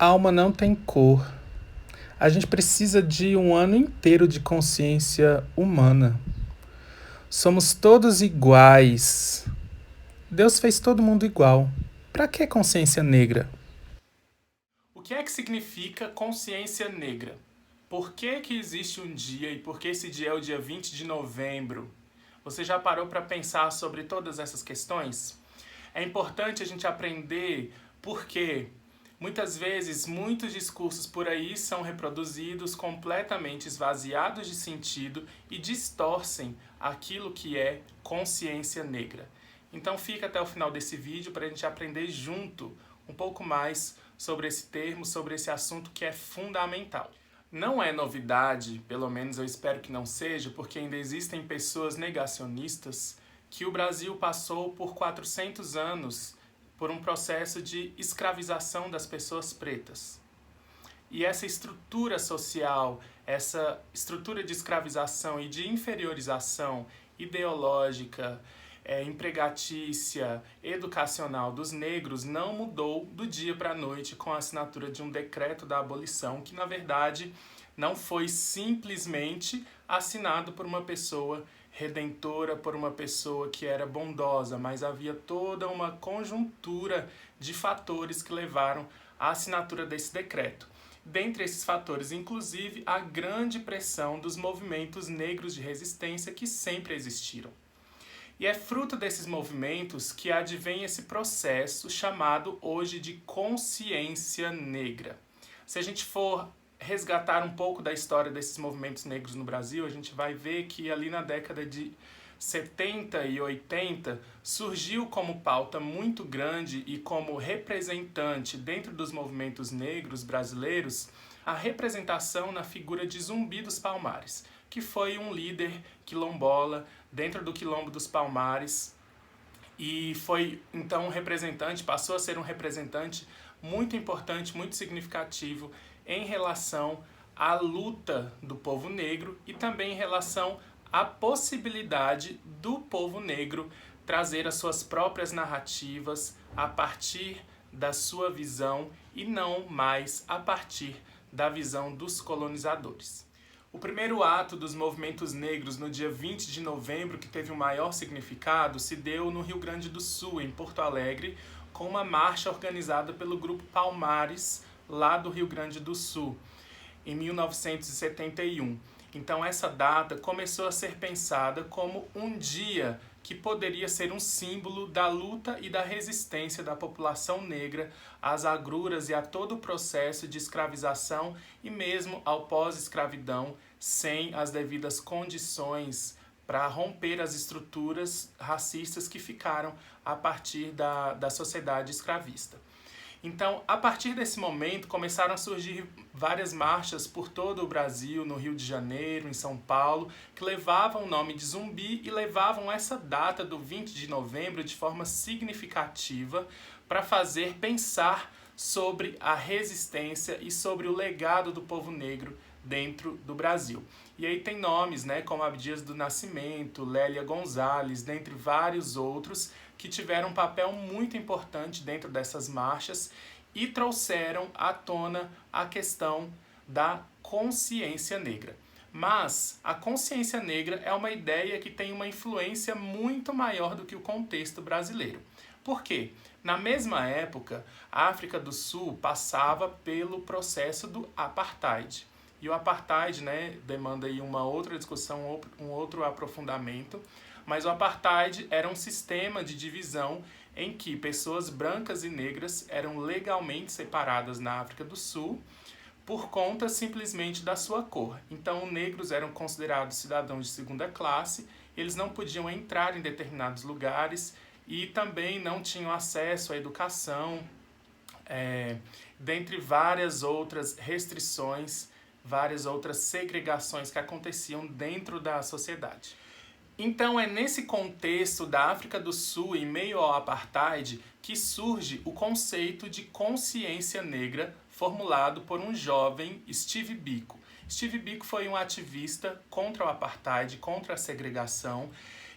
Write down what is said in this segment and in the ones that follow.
Alma não tem cor. A gente precisa de um ano inteiro de consciência humana. Somos todos iguais. Deus fez todo mundo igual. Pra que consciência negra? O que é que significa consciência negra? Por que existe um dia e por que esse dia é o dia 20 de novembro? Você já parou para pensar sobre todas essas questões? É importante a gente aprender porque muitas vezes muitos discursos por aí são reproduzidos completamente esvaziados de sentido e distorcem aquilo que é consciência negra. Então fica até o final desse vídeo para a gente aprender junto um pouco mais sobre esse termo, sobre esse assunto que é fundamental. Não é novidade, pelo menos eu espero que não seja, porque ainda existem pessoas negacionistas, que o Brasil passou por 400 anos por um processo de escravização das pessoas pretas. E essa estrutura social, essa estrutura de escravização e de inferiorização ideológica, empregatícia, educacional dos negros não mudou do dia para a noite com a assinatura de um decreto da abolição, que na verdade não foi simplesmente assinado por uma pessoa redentora, por uma pessoa que era bondosa, mas havia toda uma conjuntura de fatores que levaram à assinatura desse decreto. Dentre esses fatores, inclusive, a grande pressão dos movimentos negros de resistência que sempre existiram. E é fruto desses movimentos que advém esse processo chamado hoje de consciência negra. Se a gente for resgatar um pouco da história desses movimentos negros no Brasil, a gente vai ver que ali na década de 70 e 80 surgiu como pauta muito grande e como representante dentro dos movimentos negros brasileiros a representação na figura de Zumbi dos Palmares, que foi um líder quilombola dentro do Quilombo dos Palmares e foi então um representante, passou a ser um representante muito importante, muito significativo em relação à luta do povo negro e também em relação à possibilidade do povo negro trazer as suas próprias narrativas a partir da sua visão e não mais a partir da visão dos colonizadores. O primeiro ato dos movimentos negros no dia 20 de novembro, que teve o maior significado, se deu no Rio Grande do Sul, em Porto Alegre, com uma marcha organizada pelo Grupo Palmares, lá do Rio Grande do Sul, em 1971. Então essa data começou a ser pensada como um dia que poderia ser um símbolo da luta e da resistência da população negra às agruras e a todo o processo de escravização e mesmo ao pós-escravidão, sem as devidas condições para romper as estruturas racistas que ficaram a partir da sociedade escravista. Então, a partir desse momento, começaram a surgir várias marchas por todo o Brasil, no Rio de Janeiro, em São Paulo, que levavam o nome de Zumbi e levavam essa data do 20 de novembro de forma significativa para fazer pensar sobre a resistência e sobre o legado do povo negro dentro do Brasil. E aí tem nomes, né, como Abdias do Nascimento, Lélia Gonzalez, dentre vários outros, que tiveram um papel muito importante dentro dessas marchas e trouxeram à tona a questão da consciência negra. Mas a consciência negra é uma ideia que tem uma influência muito maior do que o contexto brasileiro. Por quê? Na mesma época, a África do Sul passava pelo processo do apartheid. E o apartheid, né, demanda aí uma outra discussão, um outro aprofundamento, mas o apartheid era um sistema de divisão em que pessoas brancas e negras eram legalmente separadas na África do Sul por conta simplesmente da sua cor. Então, negros eram considerados cidadãos de segunda classe, eles não podiam entrar em determinados lugares e também não tinham acesso à educação, dentre várias outras restrições, várias outras segregações que aconteciam dentro da sociedade. Então é nesse contexto da África do Sul, em meio ao apartheid, que surge o conceito de consciência negra formulado por um jovem Steve Biko. Steve Biko foi um ativista contra o apartheid, contra a segregação,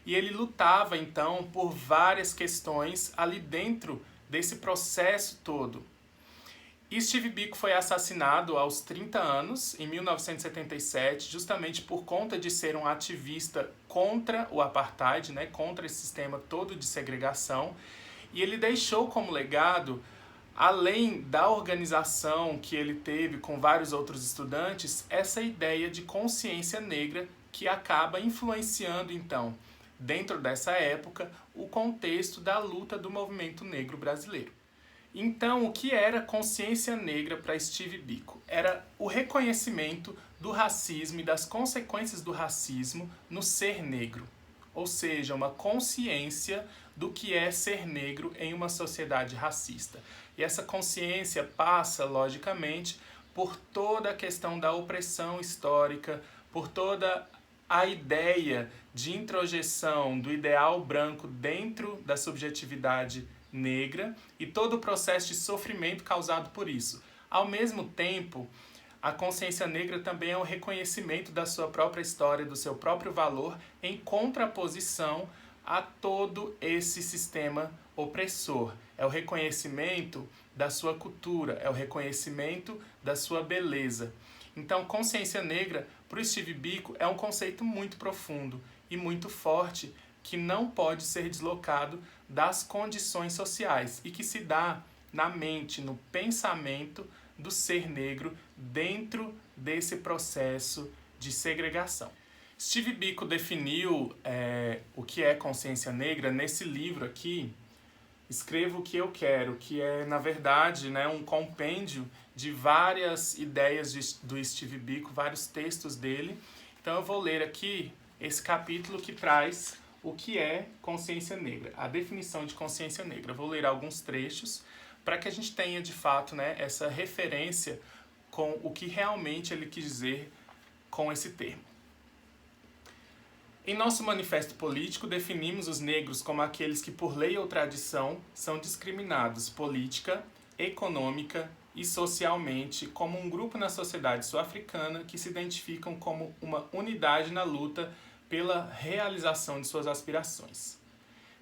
e ele lutava então por várias questões ali dentro desse processo todo. Steve Biko foi assassinado aos 30 anos, em 1977, justamente por conta de ser um ativista contra o apartheid, né, contra esse sistema todo de segregação. E ele deixou como legado, além da organização que ele teve com vários outros estudantes, essa ideia de consciência negra que acaba influenciando, então, dentro dessa época, o contexto da luta do movimento negro brasileiro. Então, o que era consciência negra para Steve Biko? Era o reconhecimento do racismo e das consequências do racismo no ser negro. Ou seja, uma consciência do que é ser negro em uma sociedade racista. E essa consciência passa, logicamente, por toda a questão da opressão histórica, por toda a ideia de introjeção do ideal branco dentro da subjetividade negra e todo o processo de sofrimento causado por isso. Ao mesmo tempo, a consciência negra também é um reconhecimento da sua própria história, do seu próprio valor, em contraposição a todo esse sistema opressor. É o reconhecimento da sua cultura, é o reconhecimento da sua beleza. Então, consciência negra, para o Steve Biko, é um conceito muito profundo e muito forte, que não pode ser deslocado das condições sociais e que se dá na mente, no pensamento do ser negro dentro desse processo de segregação. Steve Biko definiu o que é consciência negra nesse livro aqui, Escreva o que eu quero, que é, na verdade, né, um compêndio de várias ideias do Steve Biko, vários textos dele. Então eu vou ler aqui esse capítulo que traz o que é consciência negra, a definição de consciência negra. Eu vou ler alguns trechos para que a gente tenha, de fato, né, essa referência com o que realmente ele quis dizer com esse termo. Em nosso manifesto político, definimos os negros como aqueles que, por lei ou tradição, são discriminados política, econômica e socialmente como um grupo na sociedade sul-africana que se identificam como uma unidade na luta pela realização de suas aspirações.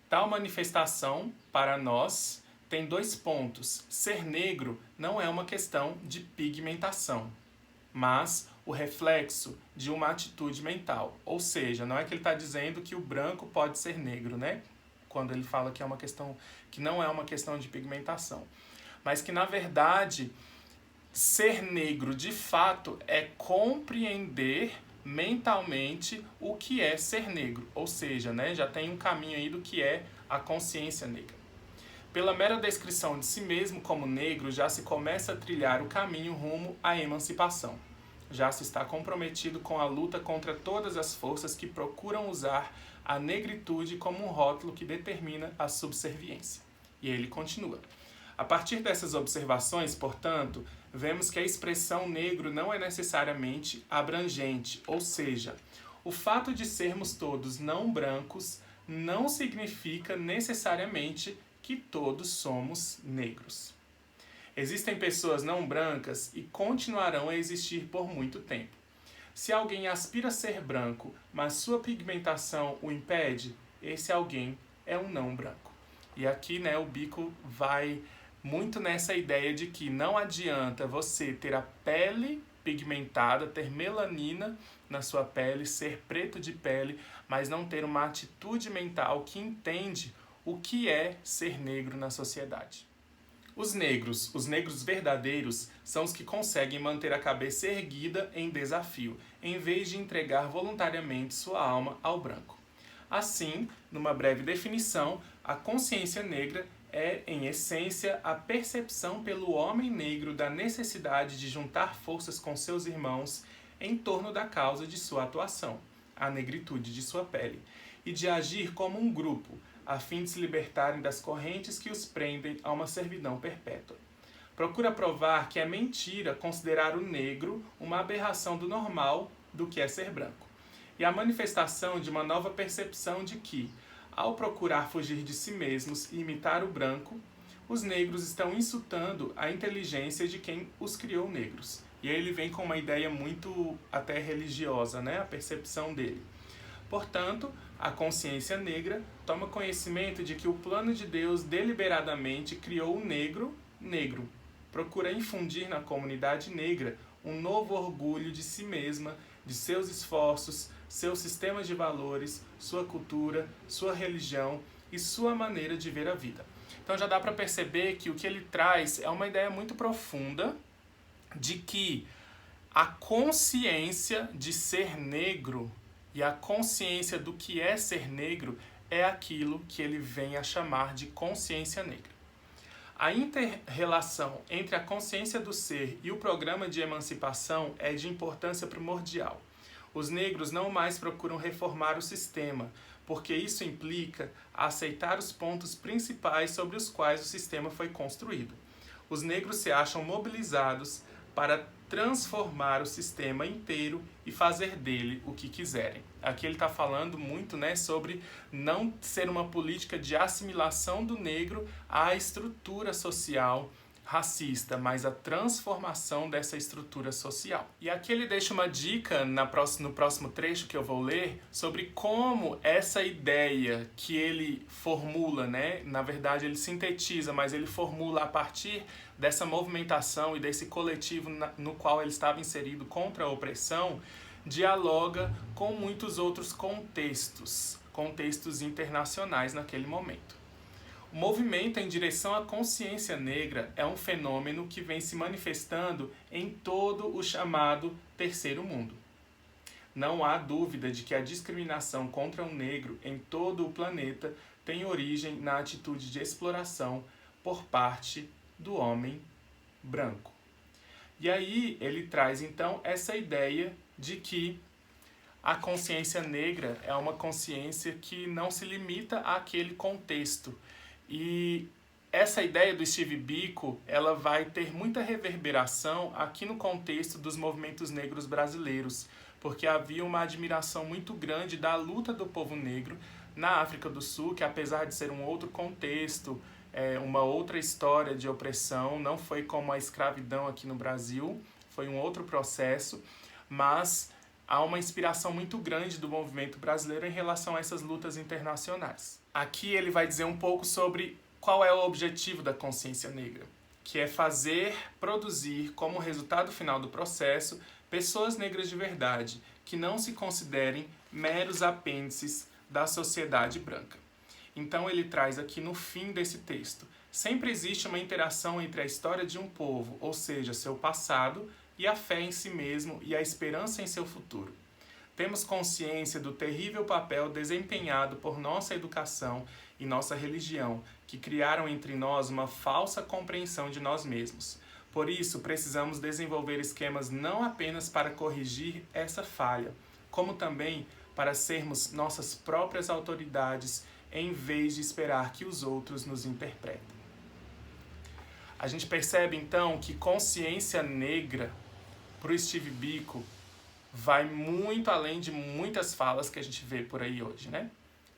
Tal manifestação, para nós, tem 2 pontos. Ser negro não é uma questão de pigmentação, mas o reflexo de uma atitude mental. Ou seja, não é que ele está dizendo que o branco pode ser negro, né? Quando ele fala que é uma questão, que não é uma questão de pigmentação. Mas que, na verdade, ser negro, de fato, é compreender mentalmente o que é ser negro. Ou seja, né, já tem um caminho aí do que é a consciência negra. Pela mera descrição de si mesmo como negro, já se começa a trilhar o caminho rumo à emancipação. Já se está comprometido com a luta contra todas as forças que procuram usar a negritude como um rótulo que determina a subserviência. E ele continua. A partir dessas observações, portanto, vemos que a expressão negro não é necessariamente abrangente, ou seja, o fato de sermos todos não brancos não significa necessariamente que todos somos negros. Existem pessoas não brancas e continuarão a existir por muito tempo. Se alguém aspira a ser branco, mas sua pigmentação o impede, esse alguém é um não branco. E aqui, né, o Biko vai muito nessa ideia de que não adianta você ter a pele pigmentada, ter melanina na sua pele, ser preto de pele, mas não ter uma atitude mental que entende o que é ser negro na sociedade. Os negros verdadeiros, são os que conseguem manter a cabeça erguida em desafio, em vez de entregar voluntariamente sua alma ao branco. Assim, numa breve definição, a consciência negra é, em essência, a percepção pelo homem negro da necessidade de juntar forças com seus irmãos em torno da causa de sua atuação, a negritude de sua pele, e de agir como um grupo, a fim de se libertarem das correntes que os prendem a uma servidão perpétua. Procura provar que é mentira considerar o negro uma aberração do normal do que é ser branco, e a manifestação de uma nova percepção de que, ao procurar fugir de si mesmos e imitar o branco, os negros estão insultando a inteligência de quem os criou negros. E aí ele vem com uma ideia muito até religiosa, né? A percepção dele. Portanto, a consciência negra toma conhecimento de que o plano de Deus deliberadamente criou o negro, negro. procura infundir na comunidade negra um novo orgulho de si mesma, de seus esforços, seu sistema de valores, sua cultura, sua religião e sua maneira de ver a vida. Então já dá para perceber que o que ele traz é uma ideia muito profunda de que a consciência de ser negro e a consciência do que é ser negro é aquilo que ele vem a chamar de consciência negra. A inter-relação entre a consciência do ser e o programa de emancipação é de importância primordial. Os negros não mais procuram reformar o sistema, porque isso implica aceitar os pontos principais sobre os quais o sistema foi construído. Os negros se acham mobilizados para transformar o sistema inteiro e fazer dele o que quiserem. Aqui ele está falando muito, sobre não ser uma política de assimilação do negro à estrutura social racista, mas a transformação dessa estrutura social. E aqui ele deixa uma dica no próximo trecho que eu vou ler sobre como essa ideia que ele formula, na verdade ele sintetiza, mas ele formula a partir dessa movimentação e desse coletivo no qual ele estava inserido contra a opressão, dialoga com muitos outros contextos internacionais naquele momento. O movimento em direção à consciência negra é um fenômeno que vem se manifestando em todo o chamado Terceiro Mundo. Não há dúvida de que a discriminação contra o negro em todo o planeta tem origem na atitude de exploração por parte do homem branco. E aí ele traz então essa ideia de que a consciência negra é uma consciência que não se limita àquele contexto. E essa ideia do Steve Biko, ela vai ter muita reverberação aqui no contexto dos movimentos negros brasileiros, porque havia uma admiração muito grande da luta do povo negro na África do Sul, que apesar de ser um outro contexto, uma outra história de opressão, não foi como a escravidão aqui no Brasil, foi um outro processo, mas há uma inspiração muito grande do movimento brasileiro em relação a essas lutas internacionais. Aqui ele vai dizer um pouco sobre qual é o objetivo da consciência negra, que é produzir como resultado final do processo pessoas negras de verdade, que não se considerem meros apêndices da sociedade branca. Então ele traz aqui no fim desse texto: sempre existe uma interação entre a história de um povo, ou seja, seu passado, e a fé em si mesmo e a esperança em seu futuro. Temos consciência do terrível papel desempenhado por nossa educação e nossa religião, que criaram entre nós uma falsa compreensão de nós mesmos. Por isso, precisamos desenvolver esquemas não apenas para corrigir essa falha, como também para sermos nossas próprias autoridades, em vez de esperar que os outros nos interpretem. A gente percebe então que consciência negra, para o Steve Biko, vai muito além de muitas falas que a gente vê por aí hoje,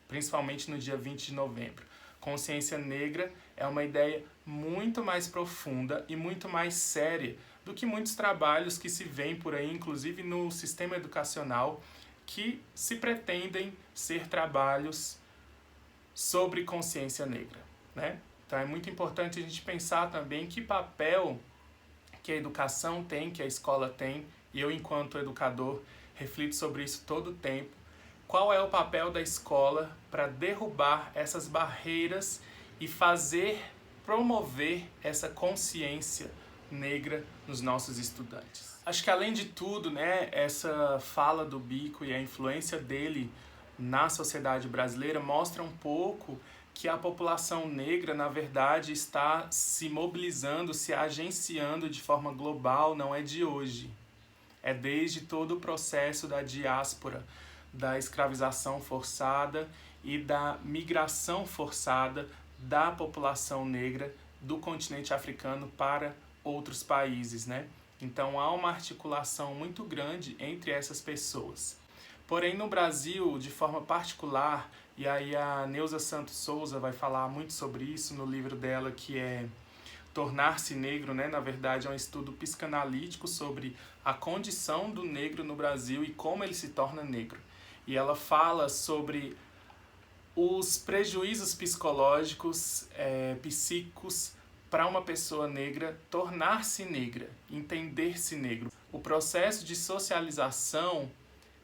Principalmente no dia 20 de novembro. Consciência negra é uma ideia muito mais profunda e muito mais séria do que muitos trabalhos que se veem por aí, inclusive no sistema educacional, que se pretendem ser trabalhos sobre consciência negra, Então é muito importante a gente pensar também que papel que a educação tem, que a escola tem, e eu, enquanto educador, reflito sobre isso todo o tempo. Qual é o papel da escola para derrubar essas barreiras e promover essa consciência negra nos nossos estudantes? Acho que, além de tudo, essa fala do Biko e a influência dele na sociedade brasileira mostra um pouco que a população negra, na verdade, está se mobilizando, se agenciando de forma global, não é de hoje. É desde todo o processo da diáspora, da escravização forçada e da migração forçada da população negra do continente africano para outros países, Então há uma articulação muito grande entre essas pessoas. Porém, no Brasil, de forma particular, e aí a Neuza Santos Souza vai falar muito sobre isso no livro dela, que é Tornar-se Negro, Na verdade, é um estudo psicanalítico sobre a condição do negro no Brasil e como ele se torna negro. E ela fala sobre os prejuízos psicológicos, psíquicos, para uma pessoa negra tornar-se negra, entender-se negro. O processo de socialização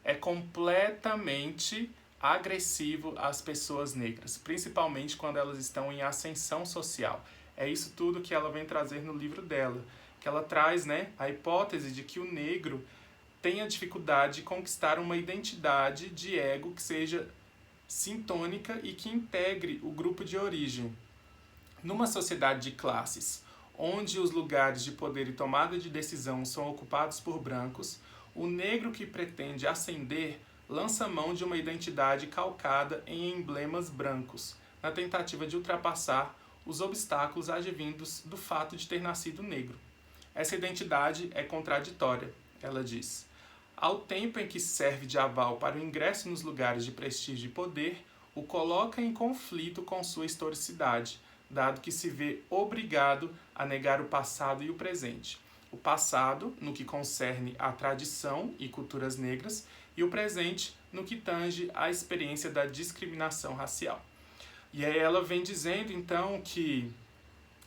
é completamente agressivo às pessoas negras, principalmente quando elas estão em ascensão social. É isso tudo que ela vem trazer no livro dela, que ela traz, a hipótese de que o negro tenha dificuldade de conquistar uma identidade de ego que seja sintônica e que integre o grupo de origem. Numa sociedade de classes, onde os lugares de poder e tomada de decisão são ocupados por brancos, o negro que pretende ascender lança mão de uma identidade calcada em emblemas brancos, na tentativa de ultrapassar os obstáculos advindos do fato de ter nascido negro. Essa identidade é contraditória, ela diz. Ao tempo em que serve de aval para o ingresso nos lugares de prestígio e poder, o coloca em conflito com sua historicidade, dado que se vê obrigado a negar o passado e o presente. O passado, no que concerne à tradição e culturas negras, e o presente, no que tange à experiência da discriminação racial. E aí ela vem dizendo, então, que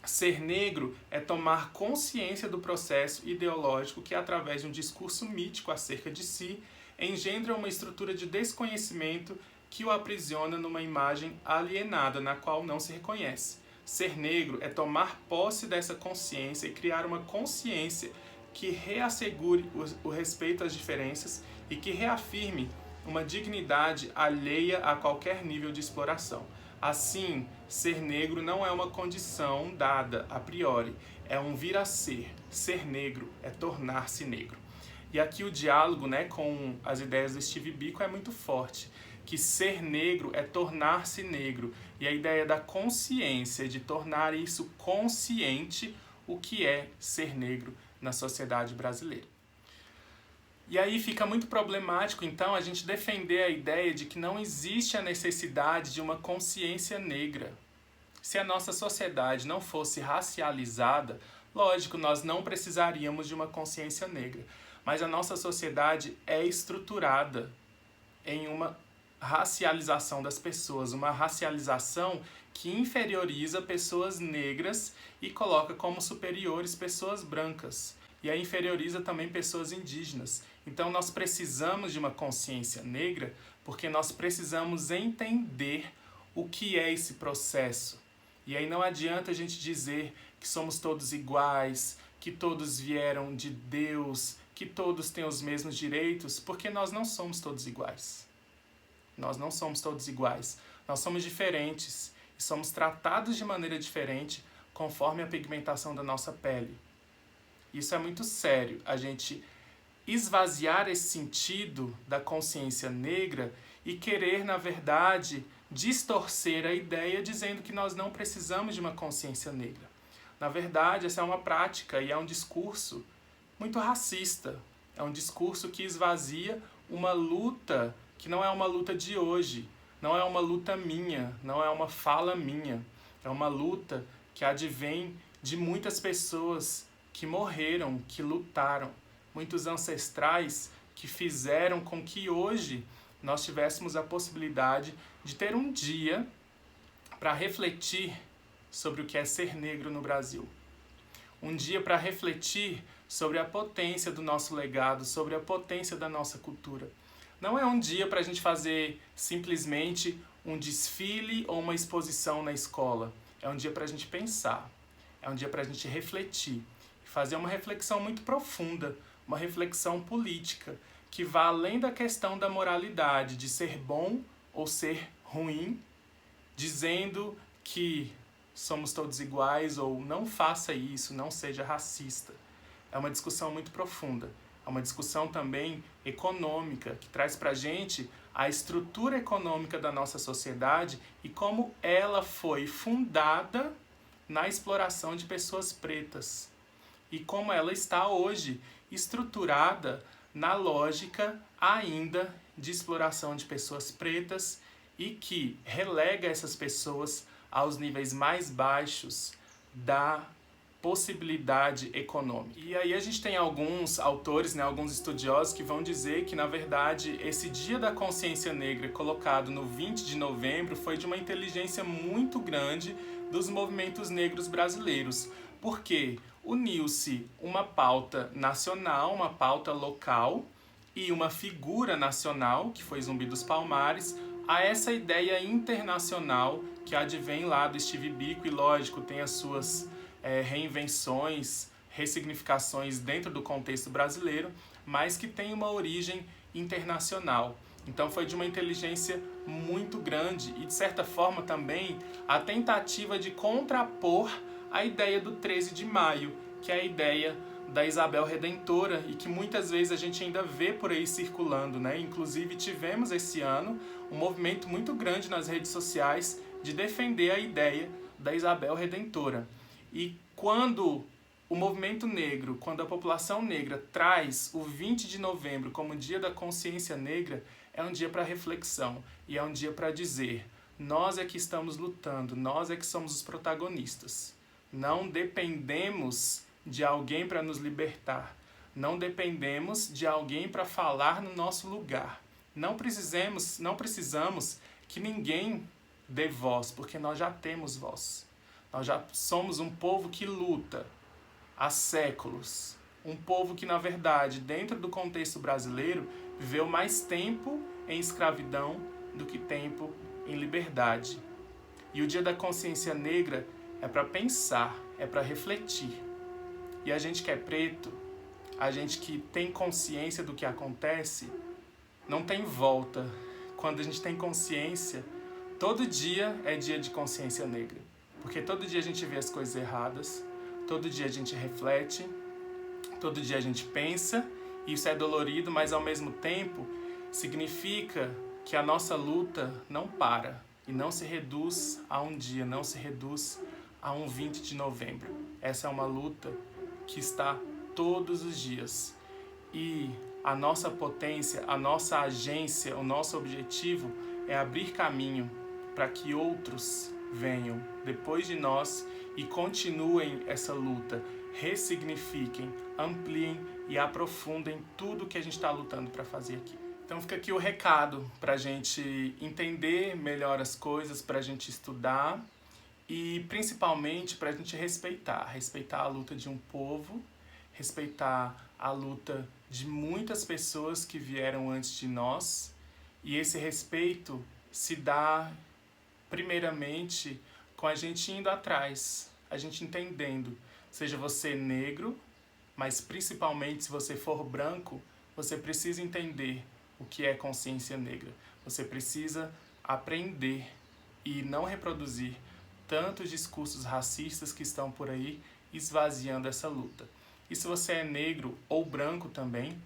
ser negro é tomar consciência do processo ideológico que, através de um discurso mítico acerca de si, engendra uma estrutura de desconhecimento que o aprisiona numa imagem alienada, na qual não se reconhece. Ser negro é tomar posse dessa consciência e criar uma consciência que reassegure o respeito às diferenças e que reafirme uma dignidade alheia a qualquer nível de exploração. Assim, ser negro não é uma condição dada a priori, é um vir a ser. Ser negro é tornar-se negro. E aqui o diálogo, com as ideias do Steve Biko é muito forte, que ser negro é tornar-se negro. E a ideia da consciência, de tornar isso consciente, o que é ser negro na sociedade brasileira. E aí fica muito problemático, então, a gente defender a ideia de que não existe a necessidade de uma consciência negra. Se a nossa sociedade não fosse racializada, lógico, nós não precisaríamos de uma consciência negra. Mas a nossa sociedade é estruturada em uma racialização das pessoas, uma racialização que inferioriza pessoas negras e coloca como superiores pessoas brancas. E aí inferioriza também pessoas indígenas. Então nós precisamos de uma consciência negra porque nós precisamos entender o que é esse processo. E aí não adianta a gente dizer que somos todos iguais, que todos vieram de Deus, que todos têm os mesmos direitos, porque nós não somos todos iguais. Nós não somos todos iguais. Nós somos diferentes e somos tratados de maneira diferente conforme a pigmentação da nossa pele. Isso é muito sério, a gente esvaziar esse sentido da consciência negra e querer, na verdade, distorcer a ideia dizendo que nós não precisamos de uma consciência negra. Na verdade, essa é uma prática e é um discurso muito racista. É um discurso que esvazia uma luta que não é uma luta de hoje, não é uma luta minha, não é uma fala minha. É uma luta que advém de muitas pessoas que morreram, que lutaram, muitos ancestrais que fizeram com que hoje nós tivéssemos a possibilidade de ter um dia para refletir sobre o que é ser negro no Brasil. Um dia para refletir sobre a potência do nosso legado, sobre a potência da nossa cultura. Não é um dia para a gente fazer simplesmente um desfile ou uma exposição na escola. É um dia para a gente pensar, é um dia para a gente refletir. Fazer uma reflexão muito profunda, uma reflexão política, que vá além da questão da moralidade, de ser bom ou ser ruim, dizendo que somos todos iguais ou não faça isso, não seja racista. É uma discussão muito profunda. É uma discussão também econômica, que traz para a gente a estrutura econômica da nossa sociedade e como ela foi fundada na exploração de pessoas pretas. E como ela está hoje estruturada na lógica ainda de exploração de pessoas pretas e que relega essas pessoas aos níveis mais baixos da possibilidade econômica. E aí a gente tem alguns autores, alguns estudiosos que vão dizer que, na verdade, esse Dia da Consciência Negra colocado no 20 de novembro foi de uma inteligência muito grande dos movimentos negros brasileiros, porque uniu-se uma pauta nacional, uma pauta local e uma figura nacional, que foi Zumbi dos Palmares, a essa ideia internacional que advém lá do Steve Biko e, lógico, tem as suas reinvenções, ressignificações dentro do contexto brasileiro, mas que tem uma origem internacional. Então foi de uma inteligência muito grande e, de certa forma, também a tentativa de contrapor a ideia do 13 de maio, que é a ideia da Isabel Redentora e que muitas vezes a gente ainda vê por aí circulando, né? Inclusive tivemos esse ano um movimento muito grande nas redes sociais de defender a ideia da Isabel Redentora. E quando o movimento negro, quando a população negra traz o 20 de novembro como Dia da Consciência Negra, é um dia para reflexão e é um dia para dizer: nós é que estamos lutando, nós é que somos os protagonistas. Não dependemos de alguém para nos libertar. Não dependemos de alguém para falar no nosso lugar. Não precisamos que ninguém dê voz, porque nós já temos voz. Nós já somos um povo que luta há séculos. Um povo que, na verdade, dentro do contexto brasileiro, viveu mais tempo em escravidão do que tempo em liberdade. E o Dia da Consciência Negra é para pensar, é para refletir. E a gente que é preto, a gente que tem consciência do que acontece, não tem volta. Quando a gente tem consciência, todo dia é dia de consciência negra. Porque todo dia a gente vê as coisas erradas, todo dia a gente reflete, todo dia a gente pensa, e isso é dolorido, mas ao mesmo tempo significa que a nossa luta não para e não se reduz a um dia, não se reduz a um 20 de novembro. Essa é uma luta que está todos os dias. E a nossa potência, a nossa agência, o nosso objetivo é abrir caminho para que outros venham depois de nós e continuem essa luta, ressignifiquem, ampliem e aprofundem tudo que a gente está lutando para fazer aqui. Então fica aqui o recado para a gente entender melhor as coisas, para a gente estudar e principalmente para a gente respeitar a luta de um povo, respeitar a luta de muitas pessoas que vieram antes de nós, e esse respeito se dá primeiramente com a gente indo atrás, a gente entendendo, seja você negro, mas principalmente se você for branco, você precisa entender o que é consciência negra. Você precisa aprender e não reproduzir tantos discursos racistas que estão por aí esvaziando essa luta. E se você é negro ou branco também,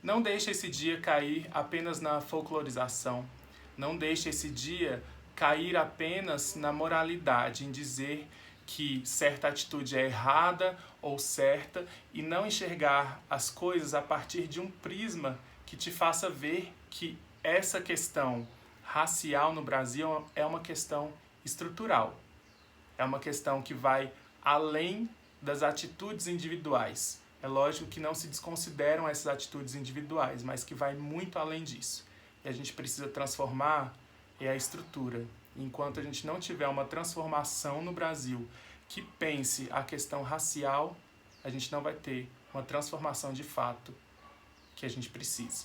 não deixe esse dia cair apenas na folclorização. Não deixe esse dia cair apenas na moralidade, em dizer que certa atitude é errada ou certa e não enxergar as coisas a partir de um prisma que te faça ver que essa questão racial no Brasil é uma questão estrutural. É uma questão que vai além das atitudes individuais. É lógico que não se desconsideram essas atitudes individuais, mas que vai muito além disso. E a gente precisa transformar a estrutura. Enquanto a gente não tiver uma transformação no Brasil que pense a questão racial, a gente não vai ter uma transformação de fato que a gente precisa.